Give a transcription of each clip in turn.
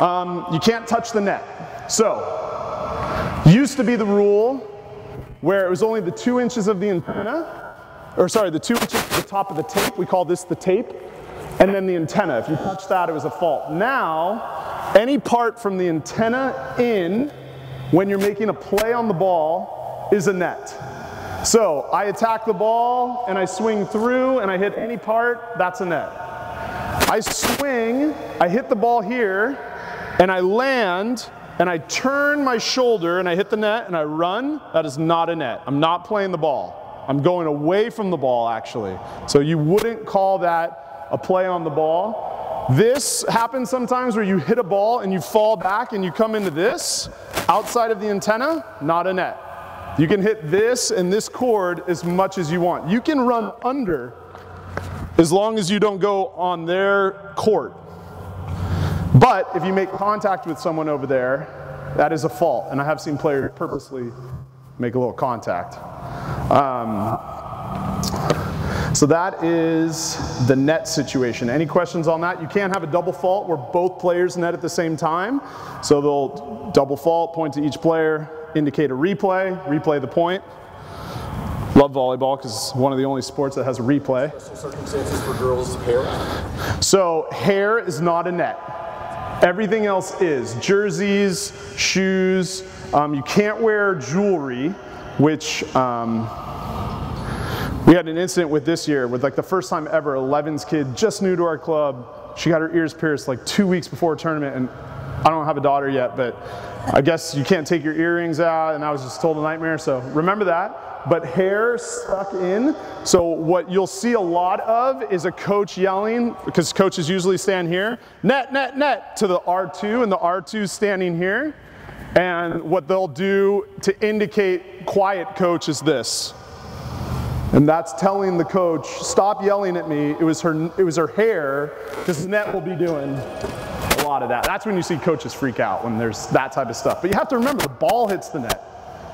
You can't touch the net. So, used to be the rule where it was only the 2 inches of the antenna, or sorry, the 2 inches at the top of the tape, we call this the tape, and then the antenna. If you touch that, it was a fault. Now, any part from the antenna in, when you're making a play on the ball, is a net. So, I attack the ball, and I swing through, and I hit any part, that's a net. I swing, I hit the ball here, and I land, and I turn my shoulder, and I hit the net, and I run, that is not a net. I'm not playing the ball. I'm going away from the ball, actually. So you wouldn't call that a play on the ball. This happens sometimes where you hit a ball, and you fall back, and you come into this, outside of the antenna, not a net. You can hit this and this cord as much as you want. You can run under as long as you don't go on their court. But if you make contact with someone over there, that is a fault. And I have seen players purposely make a little contact. So that is the net situation. Any questions on that? You can't have a double fault where both players net at the same time. So they'll double fault, point to each player, indicate a replay, replay the point. Love volleyball because it's one of the only sports that has a replay. Special circumstances for girls' hair? So hair is not a net. Everything else is. Jerseys, shoes, you can't wear jewelry, which we had an incident with this year with like the first time ever, 11's kid, just new to our club. She got her ears pierced like 2 weeks before a tournament, and I don't have a daughter yet, but I guess you can't take your earrings out, and I was just told a nightmare, so remember that. But hair stuck in, so what you'll see a lot of is a coach yelling, because coaches usually stand here, net, net, net, to the R2, and the R2's standing here. And what they'll do to indicate quiet coach is this. And that's telling the coach, stop yelling at me, it was her hair, because the net will be doing a lot of that. That's when you see coaches freak out, when there's that type of stuff. But you have to remember, the ball hits the net.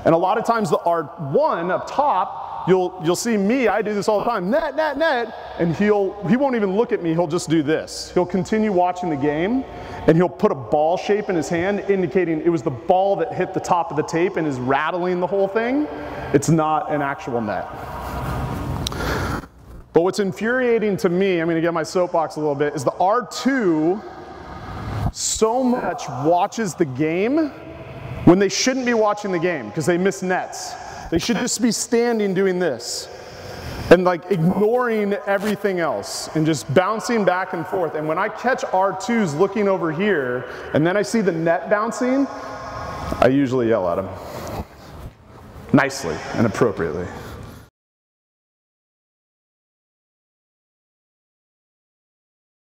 And a lot of times the R1 up top, you'll see me, I do this all the time, net, net, net, and he won't even look at me, he'll just do this. He'll continue watching the game, and he'll put a ball shape in his hand, indicating it was the ball that hit the top of the tape and is rattling the whole thing. It's not an actual net. But what's infuriating to me, I'm gonna get my soapbox a little bit, is the R2 so much watches the game when they shouldn't be watching the game because they miss nets. They should just be standing doing this and like ignoring everything else and just bouncing back and forth. And when I catch R2s looking over here and then I see the net bouncing, I usually yell at them nicely and appropriately.